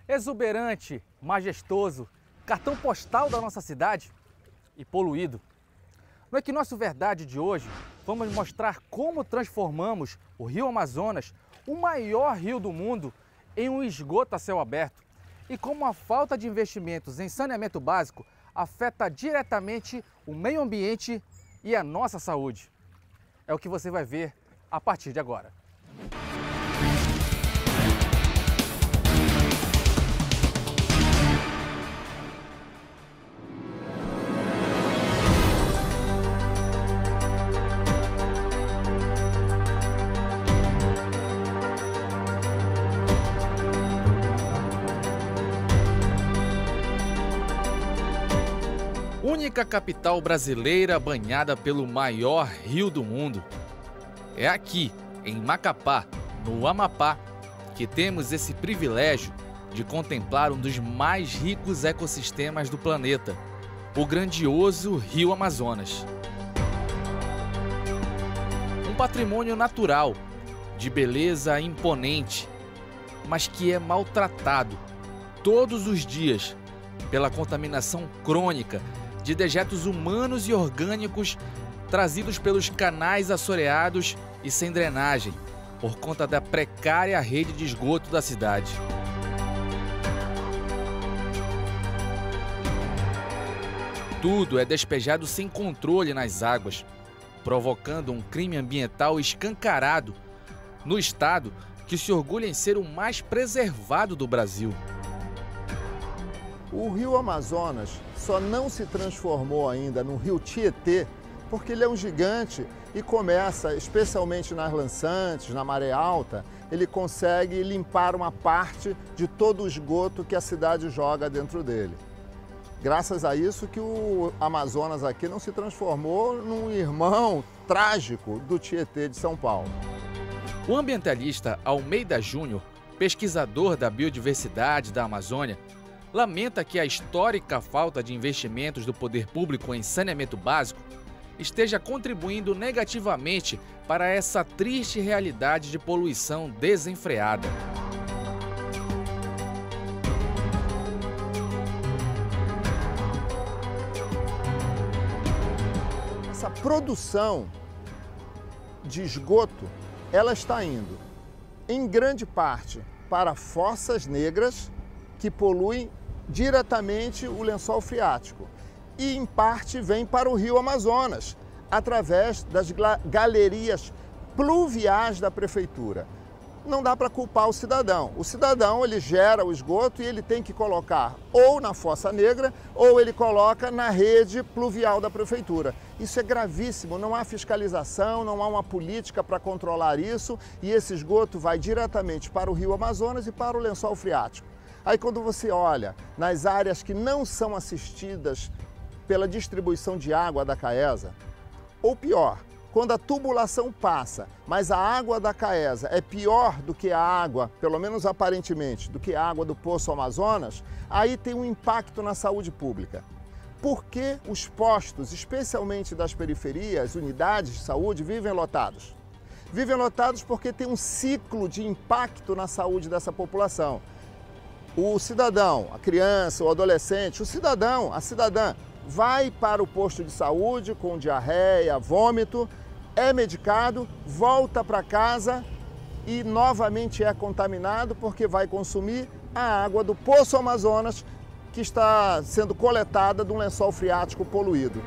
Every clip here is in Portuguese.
Exuberante, majestoso, cartão postal da nossa cidade e poluído. No Equinócio Verdade de hoje, vamos mostrar como transformamos o Rio Amazonas, o maior rio do mundo, em um esgoto a céu aberto e como a falta de investimentos em saneamento básico afeta diretamente o meio ambiente e a nossa saúde. É o que você vai ver a partir de agora. Única capital brasileira banhada pelo maior rio do mundo. É aqui, em Macapá, no Amapá, que temos esse privilégio de contemplar um dos mais ricos ecossistemas do planeta, o grandioso Rio Amazonas. Um patrimônio natural, de beleza imponente, mas que é maltratado todos os dias pela contaminação crônica de dejetos humanos e orgânicos trazidos pelos canais assoreados e sem drenagem, por conta da precária rede de esgoto da cidade. Tudo é despejado sem controle nas águas, provocando um crime ambiental escancarado no estado que se orgulha em ser o mais preservado do Brasil. O Rio Amazonas só não se transformou ainda no Rio Tietê porque ele é um gigante e começa, especialmente nas lançantes, na maré alta, ele consegue limpar uma parte de todo o esgoto que a cidade joga dentro dele. Graças a isso que o Amazonas aqui não se transformou num irmão trágico do Tietê de São Paulo. O ambientalista Almeida Júnior, pesquisador da biodiversidade da Amazônia, lamenta que a histórica falta de investimentos do poder público em saneamento básico esteja contribuindo negativamente para essa triste realidade de poluição desenfreada. Essa produção de esgoto, ela está indo, em grande parte, para fossas negras que poluem diretamente o lençol freático e, em parte, vem para o Rio Amazonas, através das galerias pluviais da prefeitura. Não dá para culpar o cidadão. O cidadão, ele gera o esgoto e ele tem que colocar ou na fossa negra ou ele coloca na rede pluvial da prefeitura. Isso é gravíssimo, não há fiscalização, não há uma política para controlar isso e esse esgoto vai diretamente para o Rio Amazonas e para o lençol freático. Aí quando você olha nas áreas que não são assistidas pela distribuição de água da Caesa, ou pior, quando a tubulação passa, mas a água da Caesa é pior do que a água, pelo menos aparentemente, do que a água do Poço Amazonas, aí tem um impacto na saúde pública. Por que os postos, especialmente das periferias, unidades de saúde, vivem lotados? Vivem lotados porque tem um ciclo de impacto na saúde dessa população. O cidadão, a criança, o adolescente, o cidadão, a cidadã, vai para o posto de saúde com diarreia, vômito, é medicado, volta para casa e novamente é contaminado porque vai consumir a água do Poço Amazonas que está sendo coletada de um lençol freático poluído.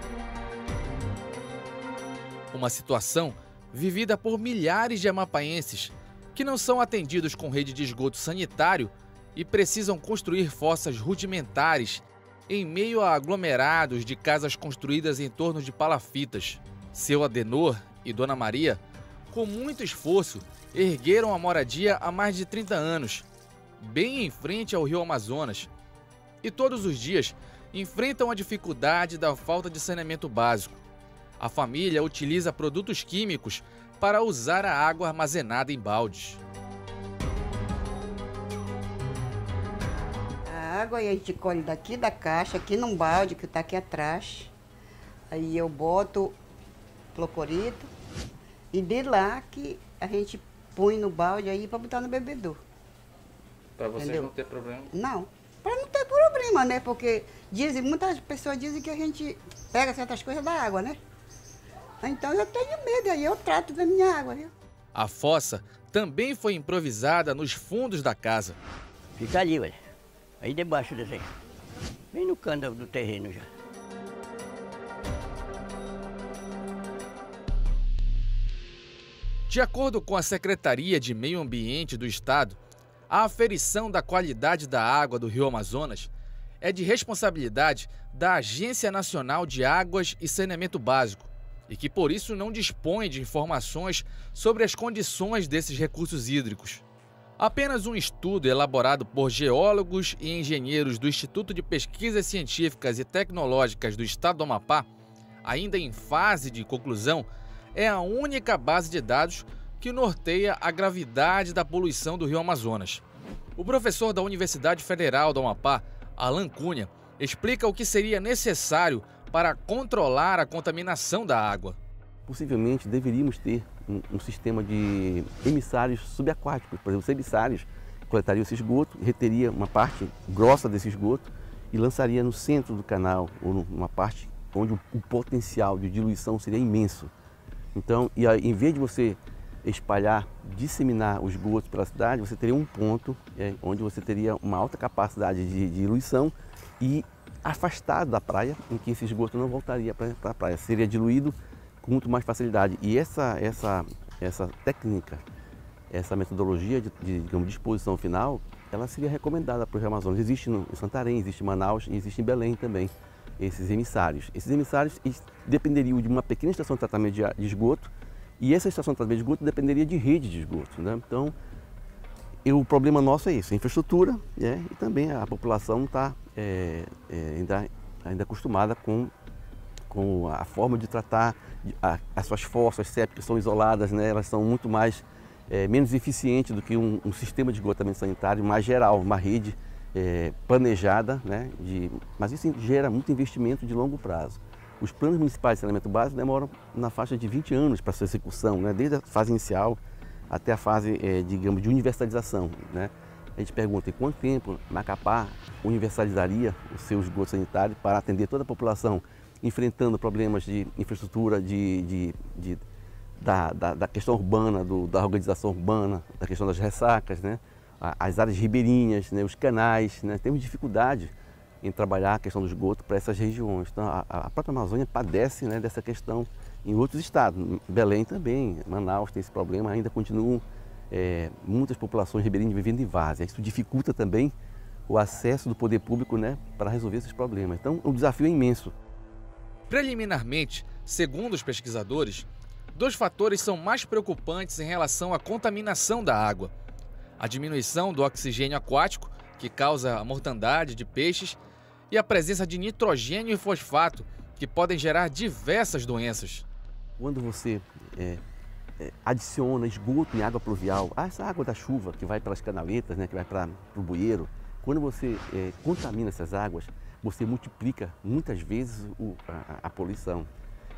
Uma situação vivida por milhares de amapaenses que não são atendidos com rede de esgoto sanitário e precisam construir fossas rudimentares em meio a aglomerados de casas construídas em torno de palafitas. Seu Adenor e Dona Maria, com muito esforço, ergueram a moradia há mais de 30 anos, bem em frente ao Rio Amazonas, e todos os dias enfrentam a dificuldade da falta de saneamento básico. A família utiliza produtos químicos para usar a água armazenada em baldes. A água a gente colhe daqui da caixa, aqui num balde que está aqui atrás. Aí eu boto clorito e de lá que a gente põe no balde aí para botar no bebedouro. Para vocês Entendeu? não ter problema? Não, para não ter problema, né? Porque muitas pessoas dizem que a gente pega certas coisas da água, né? Então eu tenho medo, aí eu trato da minha água, viu? A fossa também foi improvisada nos fundos da casa. Fica ali, olha. Aí debaixo desse aí. Bem no canto do terreno já. De acordo com a Secretaria de Meio Ambiente do Estado, a aferição da qualidade da água do Rio Amazonas é de responsabilidade da Agência Nacional de Águas e Saneamento Básico e que, por isso, não dispõe de informações sobre as condições desses recursos hídricos. Apenas um estudo elaborado por geólogos e engenheiros do Instituto de Pesquisas Científicas e Tecnológicas do Estado do Amapá, ainda em fase de conclusão, é a única base de dados que norteia a gravidade da poluição do Rio Amazonas. O professor da Universidade Federal do Amapá, Alan Cunha, explica o que seria necessário para controlar a contaminação da água. Possivelmente deveríamos ter um sistema de emissários subaquáticos. Por exemplo, os emissários coletariam esse esgoto, reteria uma parte grossa desse esgoto e lançaria no centro do canal, ou numa parte onde o potencial de diluição seria imenso. Então, em vez de você espalhar, disseminar os esgotos pela cidade, você teria um ponto onde você teria uma alta capacidade de diluição e afastado da praia, em que esse esgoto não voltaria para a praia, seria diluído com muito mais facilidade. E essa técnica, essa metodologia de disposição final, ela seria recomendada para o Rio Amazonas. Existe em Santarém, existe em Manaus e existe em Belém também esses emissários. Esses emissários dependeriam de uma pequena estação de tratamento de esgoto e essa estação de tratamento de esgoto dependeria de rede de esgoto, né? Então, o problema nosso é isso, a infraestrutura, e também a população está ainda acostumada com a forma de tratar as suas fossas sépticas, são isoladas, né? Elas são muito mais, menos eficientes do que um sistema de esgotamento sanitário mais geral, uma rede planejada, né? Mas isso gera muito investimento de longo prazo. Os planos municipais de saneamento básico demoram na faixa de 20 anos para sua execução, né? Desde a fase inicial até a fase, digamos, de universalização, né? A gente pergunta em quanto tempo Macapá universalizaria o seu esgoto sanitário para atender toda a população, enfrentando problemas de infraestrutura, da questão urbana, da organização urbana, da questão das ressacas, né? As áreas ribeirinhas, né? Os canais, né? Temos dificuldade em trabalhar a questão do esgoto para essas regiões. Então, a própria Amazônia padece, né, dessa questão em outros estados. Belém também, Manaus tem esse problema, ainda continuam muitas populações ribeirinhas vivendo em várzea. Isso dificulta também o acesso do poder público, né, para resolver esses problemas. Então, o desafio é imenso. Preliminarmente, segundo os pesquisadores, 2 fatores são mais preocupantes em relação à contaminação da água: a diminuição do oxigênio aquático, que causa a mortandade de peixes, e a presença de nitrogênio e fosfato, que podem gerar diversas doenças. Quando você adiciona esgoto em água pluvial, essa água da chuva que vai pelas canaletas, né, que vai para o bueiro, quando você contamina essas águas, você multiplica muitas vezes a poluição.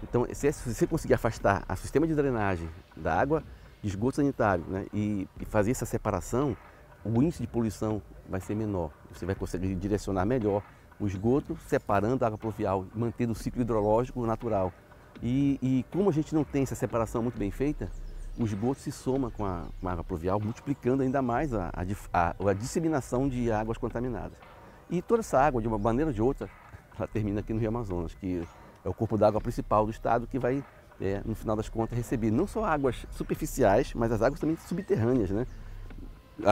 Então, se você conseguir afastar o sistema de drenagem da água de esgoto sanitário, né, e fazer essa separação, o índice de poluição vai ser menor. Você vai conseguir direcionar melhor o esgoto, separando a água pluvial, mantendo o ciclo hidrológico natural. E como a gente não tem essa separação muito bem feita, o esgoto se soma com a água pluvial, multiplicando ainda mais a disseminação de águas contaminadas. E toda essa água, de uma maneira ou de outra, ela termina aqui no Rio Amazonas, que é o corpo d'água principal do estado, que vai, no final das contas, receber não só águas superficiais, mas as águas também subterrâneas, né?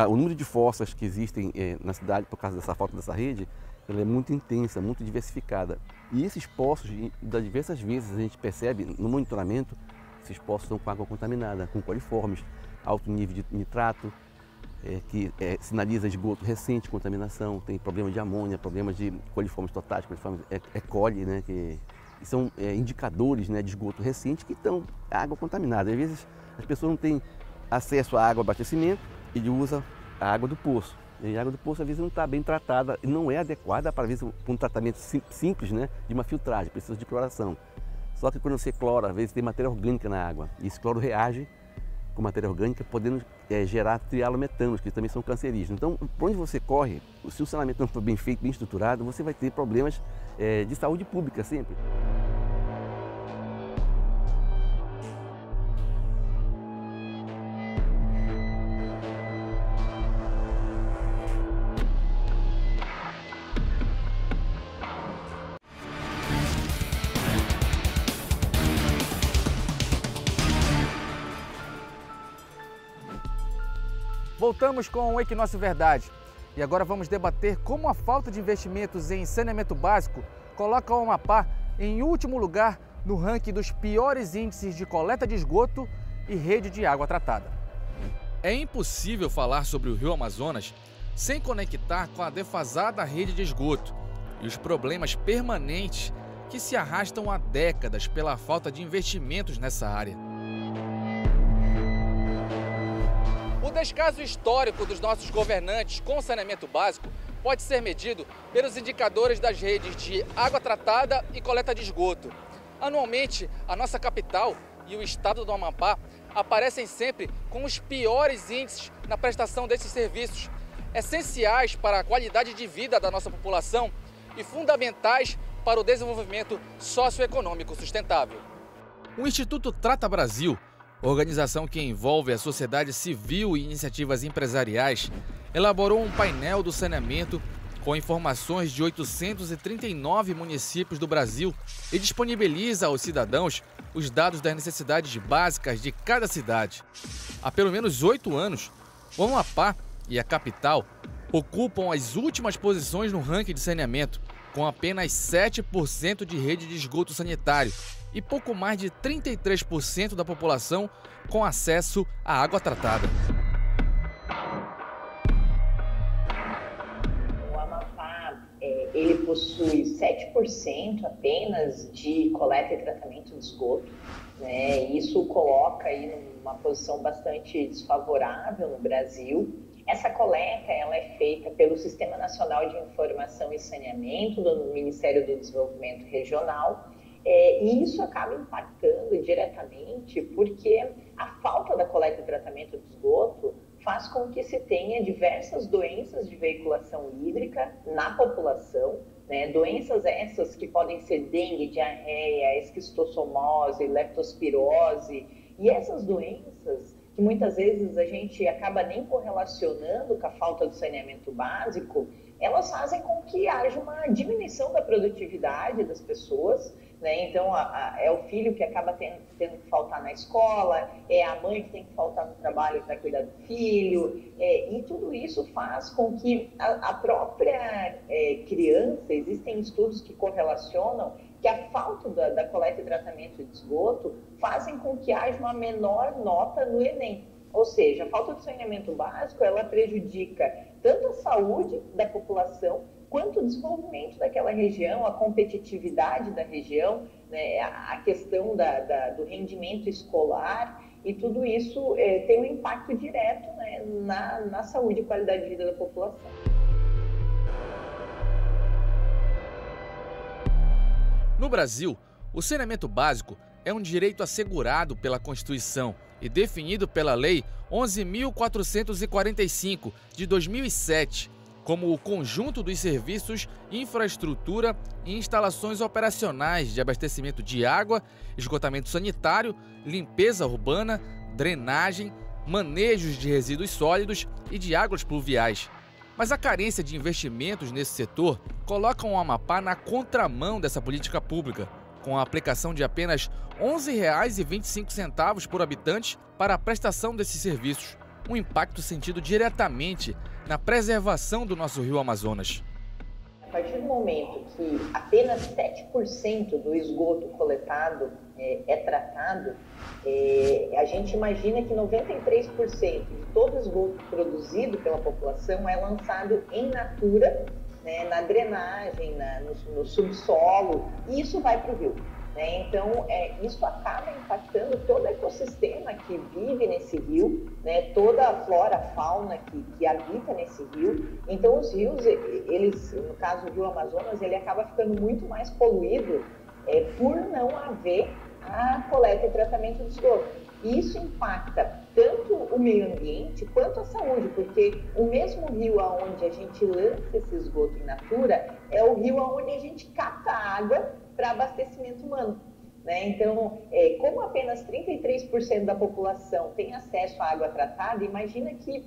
O número de fossas que existem na cidade por causa dessa falta dessa rede, ela é muito intensa, muito diversificada. E esses poços, das diversas vezes a gente percebe no monitoramento, esses poços estão com água contaminada, com coliformes, alto nível de nitrato, que sinaliza esgoto recente de contaminação, tem problema de amônia, problemas de coliformes totais, coliformes E. coli, né, que são indicadores, né, de esgoto recente que estão água contaminada. Às vezes as pessoas não têm acesso à água de abastecimento, ele usa a água do poço. E a água do poço às vezes não está bem tratada, não é adequada para um tratamento simples, né, de uma filtragem, precisa de cloração. Só que quando você clora, às vezes tem matéria orgânica na água, e esse cloro reage com matéria orgânica, podendo gerar trialometanos, que também são cancerígenos. Então, por onde você corre, se o saneamento não for bem feito, bem estruturado, você vai ter problemas de saúde pública sempre. Voltamos com o Equinócio Verdade e agora vamos debater como a falta de investimentos em saneamento básico coloca o Amapá em último lugar no ranking dos piores índices de coleta de esgoto e rede de água tratada. É impossível falar sobre o Rio Amazonas sem conectar com a defasada rede de esgoto e os problemas permanentes que se arrastam há décadas pela falta de investimentos nessa área. O descaso histórico dos nossos governantes com o saneamento básico pode ser medido pelos indicadores das redes de água tratada e coleta de esgoto. Anualmente, a nossa capital e o estado do Amapá aparecem sempre com os piores índices na prestação desses serviços, essenciais para a qualidade de vida da nossa população e fundamentais para o desenvolvimento socioeconômico sustentável. O Instituto Trata Brasil, organização que envolve a sociedade civil e iniciativas empresariais, elaborou um painel do saneamento com informações de 839 municípios do Brasil e disponibiliza aos cidadãos os dados das necessidades básicas de cada cidade. Há pelo menos 8 anos, o Amapá e a capital ocupam as últimas posições no ranking de saneamento, com apenas 7% de rede de esgoto sanitário e pouco mais de 33% da população com acesso à água tratada. O Amapá, ele possui 7% apenas de coleta e tratamento de esgoto, né? Isso coloca aí numa posição bastante desfavorável no Brasil. Essa coleta ela é feita pelo Sistema Nacional de Informação e Saneamento do Ministério do Desenvolvimento Regional. E isso acaba impactando diretamente porque a falta da coleta e tratamento de esgoto faz com que se tenha diversas doenças de veiculação hídrica na população, né? Doenças essas que podem ser dengue, diarreia, esquistossomose, leptospirose, e essas doenças que muitas vezes a gente acaba nem correlacionando com a falta do saneamento básico, elas fazem com que haja uma diminuição da produtividade das pessoas, né? Então, é o filho que acaba tendo que faltar na escola, é a mãe que tem que faltar no trabalho para cuidar do filho, e tudo isso faz com que a própria criança, existem estudos que correlacionam que a falta da coleta e tratamento de esgoto fazem com que haja uma menor nota no Enem. Ou seja, a falta de saneamento básico, ela prejudica tanto a saúde da população, quanto o desenvolvimento daquela região, a competitividade da região, né, a questão do rendimento escolar, e tudo isso tem um impacto direto, né, na saúde e qualidade de vida da população. No Brasil, o saneamento básico é um direito assegurado pela Constituição e definido pela Lei 11.445, de 2007, como o conjunto dos serviços, infraestrutura e instalações operacionais de abastecimento de água, esgotamento sanitário, limpeza urbana, drenagem, manejos de resíduos sólidos e de águas pluviais. Mas a carência de investimentos nesse setor coloca o Amapá na contramão dessa política pública, com a aplicação de apenas R$ 11,25 por habitante para a prestação desses serviços, um impacto sentido diretamente na preservação do nosso rio Amazonas. A partir do momento que apenas 7% do esgoto coletado é tratado, a gente imagina que 93% de todo o esgoto produzido pela população é lançado em natura, né, na drenagem, no subsolo, e isso vai para o rio. Né? Então, isso acaba impactando todo o ecossistema que vive nesse rio, né? Toda a flora, a fauna que habita nesse rio. Então, os rios, eles, no caso do Rio Amazonas, ele acaba ficando muito mais poluído por não haver a coleta e tratamento de esgoto. E isso impacta tanto o meio ambiente quanto a saúde, porque o mesmo rio aonde a gente lança esse esgoto in natura é o rio aonde a gente capta água para abastecimento humano. Né? Então, como apenas 33% da população tem acesso à água tratada, imagina que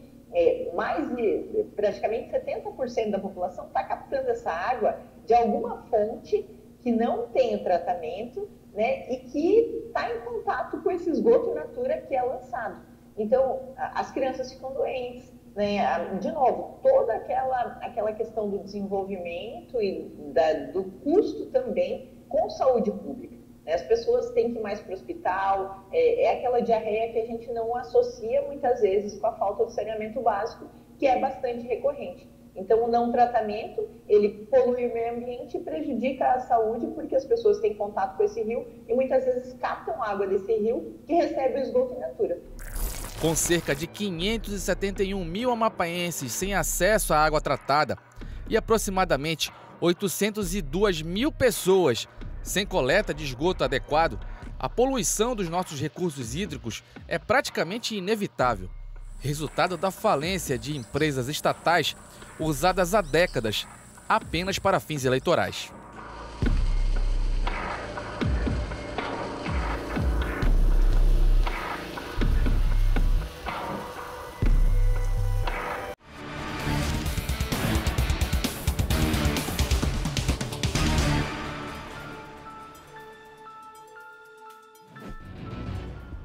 mais de praticamente 70% da população está captando essa água de alguma fonte que não tem o tratamento, né? E que está em contato com esse esgoto in natura que é lançado. Então, as crianças ficam doentes. Né? De novo, toda aquela questão do desenvolvimento e do custo também com saúde pública. As pessoas têm que ir mais para o hospital, é aquela diarreia que a gente não associa muitas vezes com a falta de saneamento básico, que é bastante recorrente. Então, o não tratamento, ele polui o meio ambiente e prejudica a saúde, porque as pessoas têm contato com esse rio e muitas vezes captam água desse rio que recebe o esgoto in natura. Com cerca de 571 mil amapaenses sem acesso à água tratada e aproximadamente 802 mil pessoas sem coleta de esgoto adequado, a poluição dos nossos recursos hídricos é praticamente inevitável, resultado da falência de empresas estatais usadas há décadas apenas para fins eleitorais.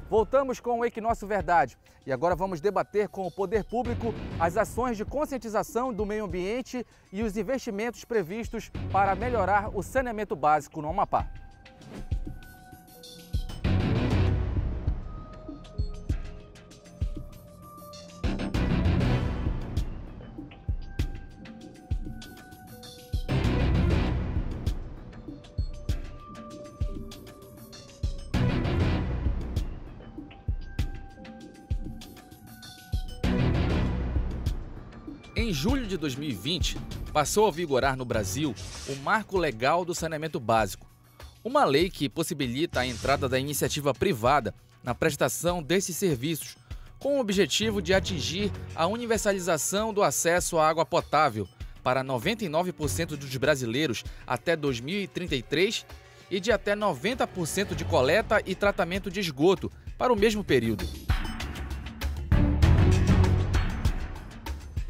Voltamos com o Equinócio Verdade e agora vamos debater com o poder público as ações de conscientização do meio ambiente e os investimentos previstos para melhorar o saneamento básico no Amapá. Em julho de 2020, passou a vigorar no Brasil o Marco Legal do Saneamento Básico, uma lei que possibilita a entrada da iniciativa privada na prestação desses serviços, com o objetivo de atingir a universalização do acesso à água potável para 99% dos brasileiros até 2033 e de até 90% de coleta e tratamento de esgoto para o mesmo período.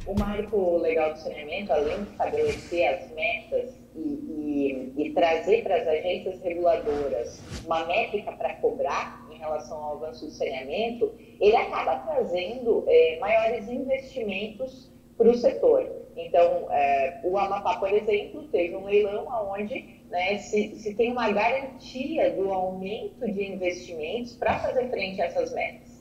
O Marco Legal do Saneamento, além de estabelecer as metas e trazer para as agências reguladoras uma métrica para cobrar em relação ao avanço do saneamento, ele acaba trazendo maiores investimentos para o setor. Então, o Amapá, por exemplo, teve um leilão onde se tem uma garantia do aumento de investimentos para fazer frente a essas metas.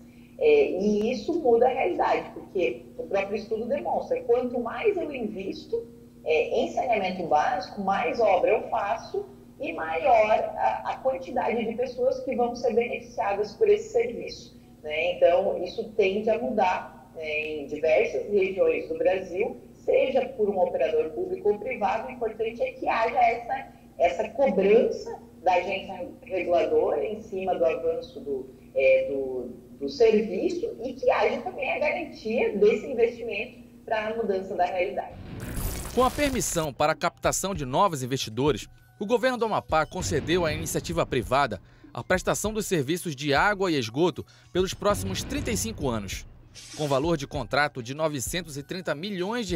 E isso muda a realidade, porque o próprio estudo demonstra que quanto mais eu invisto em saneamento básico, mais obra eu faço e maior a quantidade de pessoas que vão ser beneficiadas por esse serviço. Né? Então, isso tende a mudar em diversas regiões do Brasil, seja por um operador público ou privado. O importante é que haja essa cobrança da agência reguladora em cima do avanço do serviço e que haja também a garantia desse investimento para a mudança da realidade. Com a permissão para a captação de novos investidores, o governo do Amapá concedeu à iniciativa privada a prestação dos serviços de água e esgoto pelos próximos 35 anos. Com valor de contrato de R$ 930 milhões,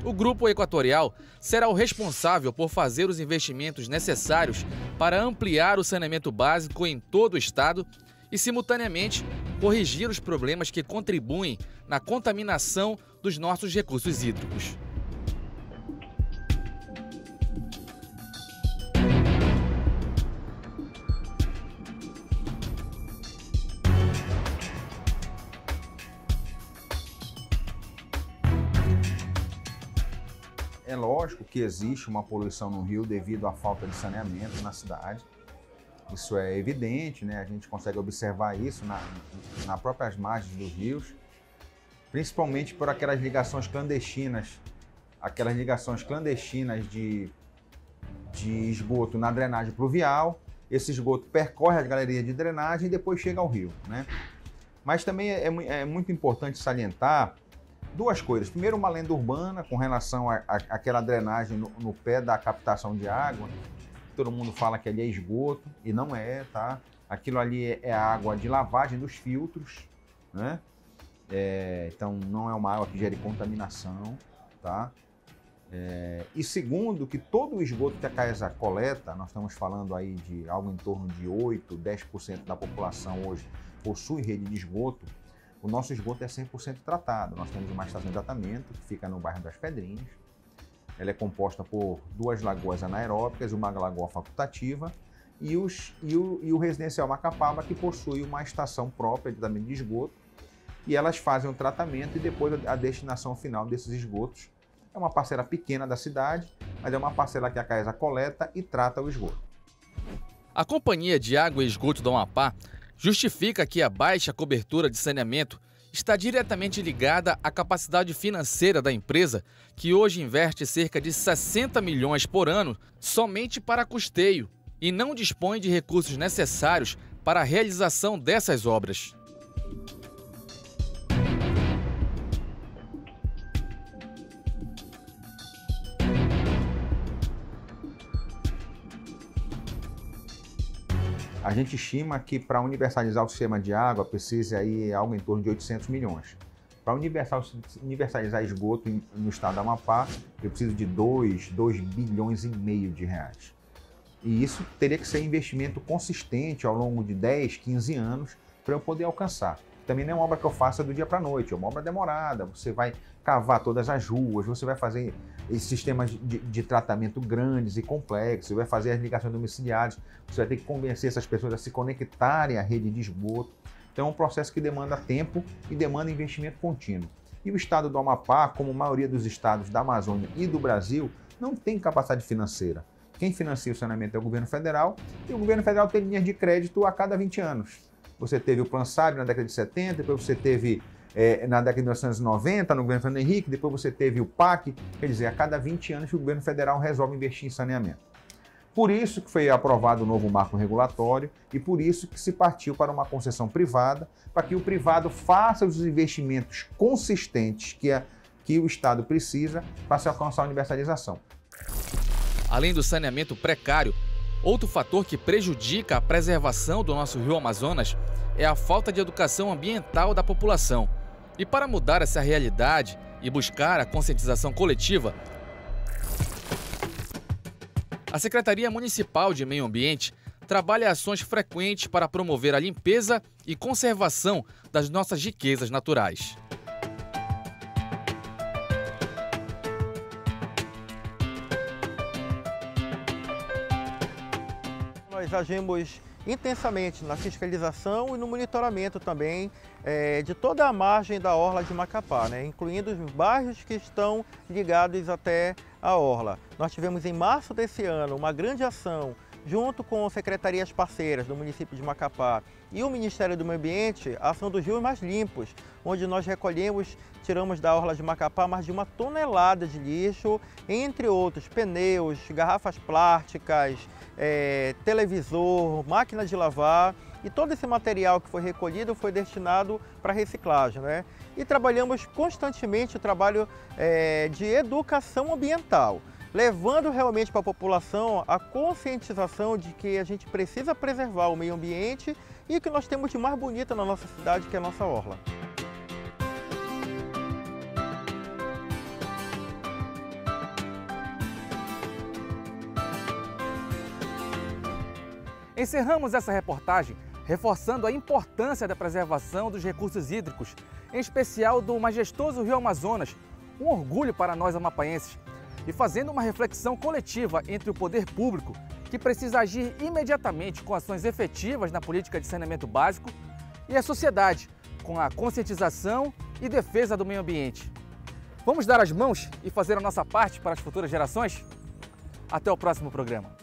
o Grupo Equatorial será o responsável por fazer os investimentos necessários para ampliar o saneamento básico em todo o estado e, simultaneamente, corrigir os problemas que contribuem na contaminação dos nossos recursos hídricos. É lógico que existe uma poluição no rio devido à falta de saneamento na cidade. Isso é evidente, né? A gente consegue observar isso nas próprias margens dos rios, principalmente por aquelas ligações clandestinas de esgoto na drenagem pluvial. Esse esgoto percorre as galerias de drenagem e depois chega ao rio, né? Mas também é muito importante salientar duas coisas. Primeiro, uma lenda urbana com relação àquela drenagem no pé da captação de água. Todo mundo fala que ali é esgoto, e não é, tá? Aquilo ali é a água de lavagem dos filtros, né? Então, não é uma água que gere contaminação, tá? E segundo, que todo o esgoto que a CAESA coleta, nós estamos falando aí de algo em torno de 8, 10% da população hoje possui rede de esgoto, o nosso esgoto é 100% tratado. Nós temos uma estação de tratamento que fica no bairro das Pedrinhas. Ela é composta por 2 lagoas anaeróbicas, uma lagoa facultativa e o residencial Macapaba, que possui uma estação própria de tratamento de esgoto, e elas fazem o tratamento e depois a destinação final desses esgotos. É uma parcela pequena da cidade, mas é uma parcela que a CAESA coleta e trata o esgoto. A Companhia de Água e Esgoto do Amapá justifica que a baixa cobertura de saneamento está diretamente ligada à capacidade financeira da empresa, que hoje investe cerca de 60 milhões por ano somente para custeio e não dispõe de recursos necessários para a realização dessas obras. A gente estima que para universalizar o sistema de água precisa aí algo em torno de 800 milhões. Para universalizar esgoto no estado do Amapá, eu preciso de 2 bilhões e meio de reais. E isso teria que ser investimento consistente ao longo de 10, 15 anos para eu poder alcançar. Também não é uma obra que eu faça do dia para a noite, é uma obra demorada. Você vai cavar todas as ruas, você vai fazer esses sistemas de tratamento grandes e complexos, você vai fazer as ligações domiciliares, você vai ter que convencer essas pessoas a se conectarem à rede de esgoto. Então é um processo que demanda tempo e demanda investimento contínuo. E o estado do Amapá, como a maioria dos estados da Amazônia e do Brasil, não tem capacidade financeira. Quem financia o saneamento é o governo federal, e o governo federal tem linhas de crédito a cada 20 anos. Você teve o Plano Sábio na década de 70, depois você teve na década de 1990, no governo Fernando Henrique, depois você teve o PAC, quer dizer, a cada 20 anos o governo federal resolve investir em saneamento. Por isso que foi aprovado o novo marco regulatório e por isso que se partiu para uma concessão privada, para que o privado faça os investimentos consistentes que o Estado precisa para se alcançar a universalização. Além do saneamento precário, outro fator que prejudica a preservação do nosso rio Amazonas é a falta de educação ambiental da população. E para mudar essa realidade e buscar a conscientização coletiva, a Secretaria Municipal de Meio Ambiente trabalha ações frequentes para promover a limpeza e conservação das nossas riquezas naturais. Nós agimos intensamente na fiscalização e no monitoramento também de toda a margem da orla de Macapá, né? Incluindo os bairros que estão ligados até a orla. Nós tivemos em março desse ano uma grande ação junto com secretarias parceiras do município de Macapá e o Ministério do Meio Ambiente, a ação dos rios mais limpos, onde nós tiramos da orla de Macapá mais de 1 tonelada de lixo, entre outros pneus, garrafas plásticas, televisor, máquina de lavar, e todo esse material que foi recolhido foi destinado para reciclagem, né? E trabalhamos constantemente o trabalho de educação ambiental, levando realmente para a população a conscientização de que a gente precisa preservar o meio ambiente e o que nós temos de mais bonito na nossa cidade, que é a nossa orla. Encerramos essa reportagem reforçando a importância da preservação dos recursos hídricos, em especial do majestoso rio Amazonas, um orgulho para nós amapaenses, e fazendo uma reflexão coletiva entre o poder público, que precisa agir imediatamente com ações efetivas na política de saneamento básico, e a sociedade, com a conscientização e defesa do meio ambiente. Vamos dar as mãos e fazer a nossa parte para as futuras gerações? Até o próximo programa.